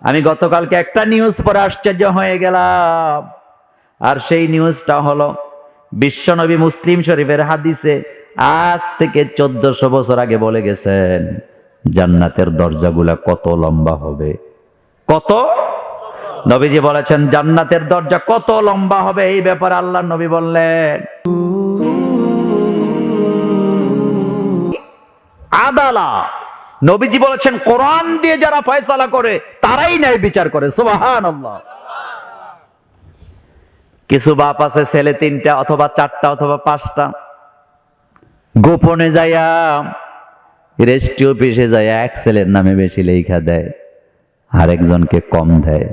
আমি গতকালকে একটা নিউজ পড়ে আশ্চর্য হয়ে গেলাম, আর সেই নিউজটা হলো বিশ্বনবী মুসলিম শরীফের হাদিসে আজ থেকে 1400 বছর আগে বলে গেছেন জান্নাতের দরজাগুলা কত লম্বা হবে। কত? নবীজি বলেছেন জান্নাতের দরজা কত লম্বা হবে, এই ব্যাপারে আল্লাহর নবী বললেন আদালা। নবীজি বলেছেন কোরআন দিয়ে যারা ফয়সালা করে তারাই ন্যায় বিচার করে। সুবহানাল্লাহ। কিছু বাপ আছে ছেলে 3টা অথবা 4টা অথবা 5টা, গোপনে যাইয়া রেজিস্ট্রি অফিসে যাইয়া এক ছেলের নামে বেশি লেখা দেয়, আরেকজনকে কম দেয়।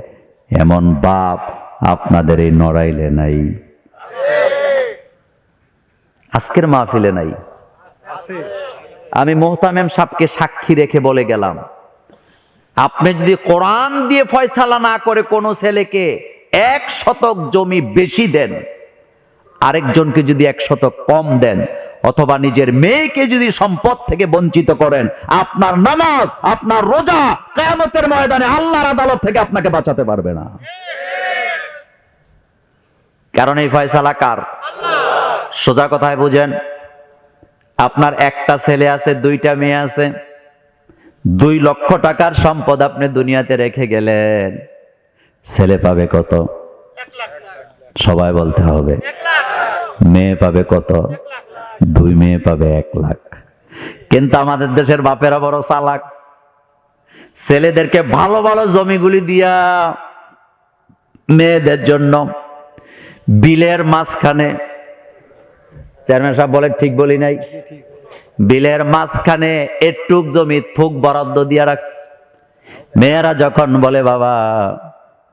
এমন বাপ আপনাদের এই নড়াইলে নাই, আজকের মাহফিলে নাই। আমি মোহতামেম সাহেবকে সাক্ষী রেখে বলে গেলাম, আপনি যদি কোরআন দিয়ে ফয়সালা না করে কোন ছেলেকে 1 শতক জমি বেশি দেন, আরেকজনকে যদি 1 শতক কম দেন, অথবা নিজের মেয়েকে যদি সম্পদ থেকে বঞ্চিত করেন, আপনার নামাজ আপনার রোজা কিয়ামতের ময়দানে আল্লাহর আদালত থেকে আপনাকে বাঁচাতে পারবে না। কারণ এই ফয়সালা কার? সোজা কথায় বুঝেন, আপনার একটা ছেলে আছে, 2টা মেয়ে আছে, 2 লক্ষ টাকার সম্পদ আপনি দুনিয়াতে রেখে গেলেন, ছেলে পাবে কত? সবাই বলতে হবে। মেয়ে পাবে কত? 2 মেয়ে পাবে 1 লাখ। কিন্তু আমাদের দেশের বাপেরা বড় চালাক, ছেলেদেরকে ভালো ভালো জমিগুলি দিয়া মেয়েদের জন্য বিলের মাঝখানে, চেয়ারম্যান সাহেব বলে ঠিক বলি নাই, বিলের মাঝখানে একটুক জমি থুক বরাদ্দ দিয়া রাখছে। মেয়েরা যখন বলে বাবা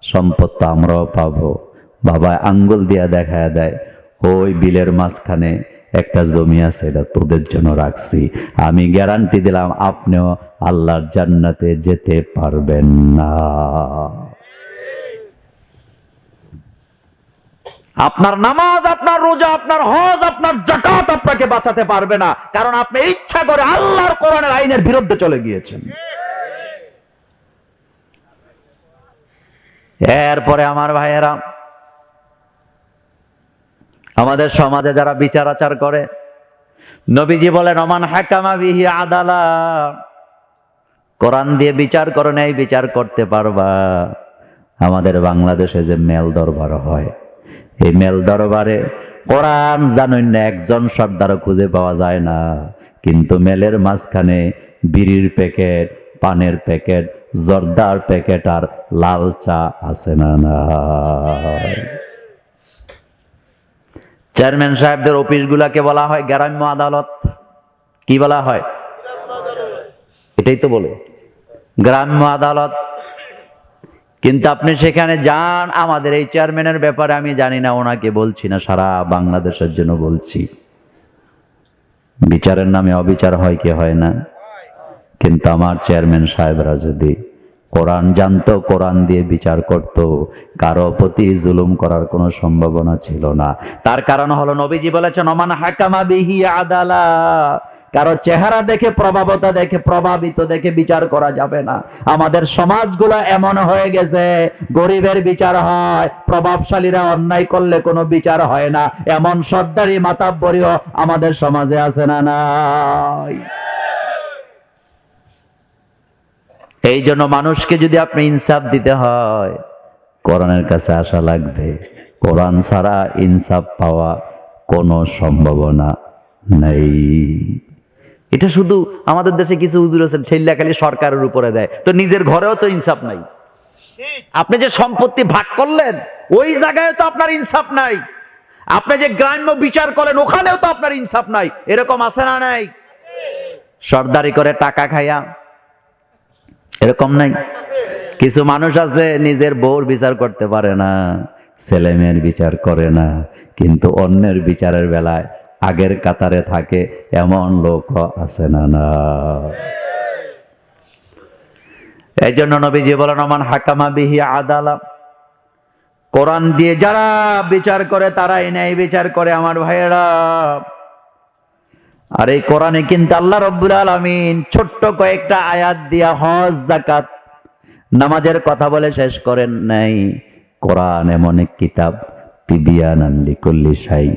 সম্পদ তো আমরাও পাবো, বাবা আঙ্গুল দিয়া দেখায় দেয়, ওই বিলের মাঝখানে একটা জমি আছে, এটা তোদের জন্য রাখছি, আমি গ্যারান্টি দিলাম আপনিও আল্লাহর জান্নাতে যেতে পারবেন না। আপনার নামাজ আপনার রোজা আপনার হজ আপনার যাকাত আপনাকে বাঁচাতে পারবে না, কারণ আপনি ইচ্ছা করে আল্লাহর কোরআনের আইনের বিরুদ্ধে চলে গিয়েছেন। এরপরে আমার ভাইয়েরা, আমাদের সমাজে যারা বিচার আচার করে, নবীজি বলেন ওমান হাকামা বিহি আদালা, কোরআন দিয়ে বিচার করো, ন্যায় বিচার করতে পারবা। আমাদের বাংলাদেশে যে মেল দরবার হয়, এই মেল দরবারে কোরআন জানেন না একজন সর্দারও খুঁজে পাওয়া যায় না, কিন্তু মেলের মাঝখানে বিড়ির প্যাকেট, পানের প্যাকেট, জর্দার প্যাকেট আর লাল চা আছে না নাই? চেয়ারম্যান সাহেবদের অফিসগুলাকে বলা হয় গ্রাম্য আদালত। কি বলা হয়? এটাই তো বলে গ্রাম্য আদালত। কিন্তু আপনি সেখানে যান, আমাদের এই চেয়ারম্যানের ব্যাপারে আমি জানি না, ওনাকে বলছি না, সারা বাংলাদেশের জন্য বলছি, বিচারের নামে অবিচার হয় কি হয় না? কিন্তু আমার চেয়ারম্যান সাহেবরা যদি কোরআন জানতো, কোরআন দিয়ে বিচার করত, কারো প্রতি জুলুম করার কোনো সম্ভাবনা ছিল না। তার কারণ হলো নবীজি বলেছেন ওমান হাকামা বিহি আদালা, কারো চেহারা দেখে, প্রভাবতা দেখে, প্রভাবিত দেখে বিচার করা যাবে না। আমাদের সমাজগুলো এমন হয়ে গেছে, গরিবের বিচার হয়, প্রভাবশালীরা অন্যায় করলে কোনো বিচার হয় না, এমন সর্দারি মাতাব্বরিও আমাদের সমাজে আছে না নাই? এই জন্য মানুষকে যদি আপনি ইনসাফ দিতে হয়, কোরআনের কাছে আসা লাগবে। কোরআন ছাড়া ইনসাফ পাওয়া কোনো সম্ভাবনা নেই। এটা শুধু আমাদের দেশে কিছু হুজুর আছেন ঠেল্লা খালি সরকারের উপরে দেয়, তো নিজের ঘরেও তো ইনসাফ নাই। আপনি যে সম্পত্তি ভাগ করলেন ওই জায়গায় তো আপনার ইনসাফ নাই। আপনি যে গ্রাম্য বিচার করেন ওখানেও তো আপনার ইনসাফ নাই। এরকম আছে না নাই? সর্দারি করে টাকা খাইয়া এরকম নাই? কিছু মানুষ আছে নিজের বউর বিচার করতে পারে না, ছেলে মেয়ের বিচার করে না, কিন্তু অন্যের বিচারের বেলায় আগের কাতারে থাকে, এমন লোক আছে না না? এই জন্য নবীজি বলেন ওমান হাকামা বিহি আদালা, কোরআন দিয়ে যারা বিচার করে তারাই ন্যায় বিচার করে। আমার ভাইয়েরা, আর এই কোরআনে কিন্তু আল্লাহ রাব্বুল আলামিন ছোট্ট কয়েকটা আয়াত দিয়া হজ, যাকাত, নামাজের কথা বলে শেষ করেন নাই। কোরআন এমন এক কিতাব, তিবিয়ানান লিকুল্লি শাই।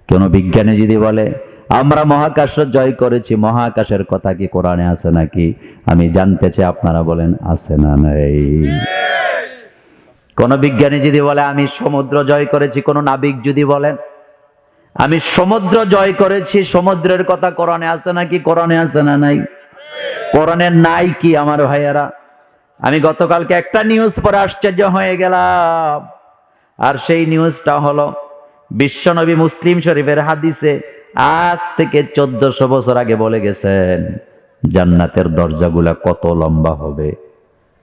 কোন বিজ্ঞানী যদি বলে আমরা মহাকাশ জয় করেছি, মহাকাশের কথা কি কোরআনে আছে নাকি? আমি জানতে চাই, আপনারা বলেন আছে না নাই? কোন বিজ্ঞানী যদি বলে আমি সমুদ্র জয় করেছি, কোন নাবিক যদি বলেন আমি সমুদ্র জয় করেছি, সমুদ্রের কথা কোরআনে আছে নাকি? কোরআনে আছে না নাই? কোরআনে নাই কি আমার ভাইয়েরা? আমি গতকালকে একটা নিউজ পড়ে আশ্চর্য হয়ে গেলাম। আর সেই নিউজটা হলো বিশ্বনবী মুসলিম শরীফের হাদিসে আজ থেকে 1400 বছর আগে বলে গেছেন জান্নাতের দরজাগুলা কত লম্বা হবে।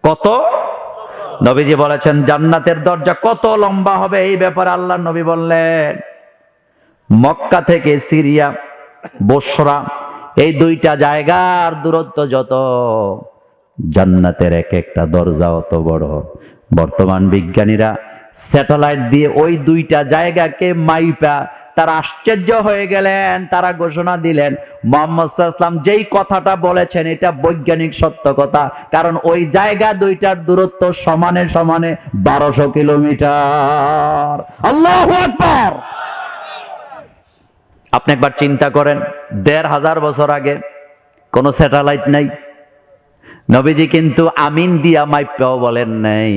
কত? নবীজি বলেছেন জান্নাতের দরজা কত লম্বা হবে। এই ব্যাপারে আল্লাহর নবী বললেন মক্কা থেকে সিরিয়া, বসরা, এই দুইটা জায়গার দূরত্ব যত, জান্নাতের এক একটা দরজা অত বড়। বর্তমান বিজ্ঞানীরা স্যাটেলাইট দিয়ে ওই দুইটা জায়গাকে মাইপা তারা আশ্চর্য হয়ে গেলেন। তারা ঘোষণা দিলেন মুহাম্মদ সাল্লাল্লাহু আলাইহি ওয়াসাল্লাম যেই কথাটা বলেছেন এটা বৈজ্ঞানিক সত্য কথা, কারণ ওই জায়গা দুইটার দূরত্ব সমানে সমানে 1200 কিলোমিটার। আল্লাহু আকবার। আপনি একবার চিন্তা করেন 1500 বছর আগে কোনো স্যাটেলাইট নাই। নবীজি কিন্তু আমিন দিয়া মাইপাও বলেন নাই।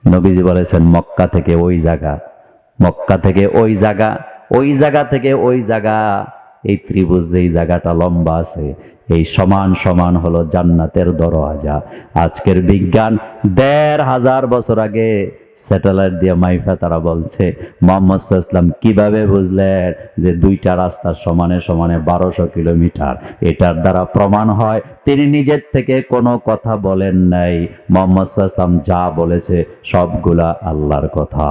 নবীজি বলেছেন মক্কা থেকে ওই জায়গা, মক্কা থেকে ওই জায়গা, ওই জায়গা থেকে ওই জায়গা, এই ত্রিভুজ যেই জায়গাটা লম্বা আছে এই সমান সমান হলো জান্নাতের দরওয়াজা। আজকের বিজ্ঞান 1500 বছর আগে স্যাটেলাইট দিয়ে মাইফা তারা বলছে মুহাম্মদ সাল্লাল্লাহু আলাইহি ওয়াসাল্লাম কিভাবে বুঝলেন যে দুইটা রাস্তা সমানে সমানে 1200 কিলোমিটার? এটার দ্বারা প্রমাণ হয় তিনি নিজের থেকে কোনো কথা বলেন নাই। মুহাম্মদ সাল্লাল্লাহু আলাইহি ওয়াসাল্লাম যা বলেছে সবগুলা আল্লাহর কথা।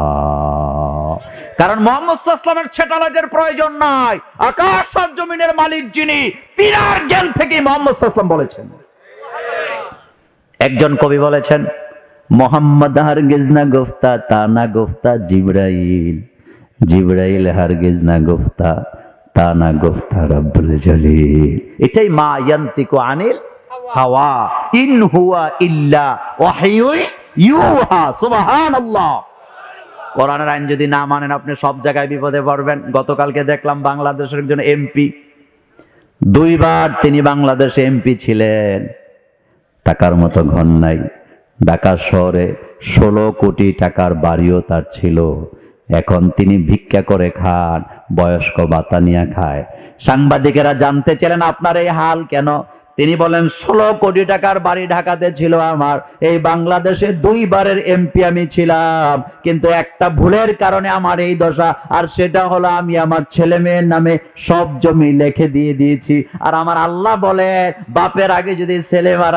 কারণ মুহাম্মদ সাল্লাল্লাহু আলাইহি ওয়াসাল্লামের স্যাটেলাইটের প্রয়োজন নাই। আকাশ আর জমিনের মালিক যিনি, তিনার জ্ঞান থেকে মুহাম্মদ সাল্লাল্লাহু আলাইহি ওয়াসাল্লাম বলেছেন। একজন কবি বলেছেন মোহাম্মদ হারগিজ না গুফতা তা না গুফতা জিবরাইল, জিবরাইল হারগিজ না গুফতা তা না গুফতা রব্বুল জলিল। এটাই মা ইয়ান্তিকু আনিল হাওয়া ইন হুয়া ইল্লা ওয়াহয়ু ইউহা। সুবহানাল্লাহ। কোরআনের আইন যদি না মানেন আপনি সব জায়গায় বিপদে পড়বেন। গতকালকে দেখলাম বাংলাদেশের একজন এমপি, 2 বার তিনি বাংলাদেশে এমপি ছিলেন, টাকার মতো ঘর নাই। ঢাকা শহরে 16 কোটি টাকার বাড়িও তার ছিল। এখন তিনি ভিক্ষা করে খান, বয়স্ক ভাতা নিয়ে খায়। সাংবাদিকেরা জানতে চাইলেন আপনার এই হাল কেন? তিনি বলেন 16 কোটি টাকার বাড়ি ঢাকাতে ছিল আমার, এই বাংলাদেশে 2 বারের এমপি আমি ছিলাম, কিন্তু একটা ভুলের কারণে আমার এই দশা। আর সেটা হলো আমি আমার ছেলে মেয়ের নামে সব জমি লিখে দিয়ে দিয়েছি। আর আমার আল্লাহ বলে বাপের আগে যদি ছেলে মারা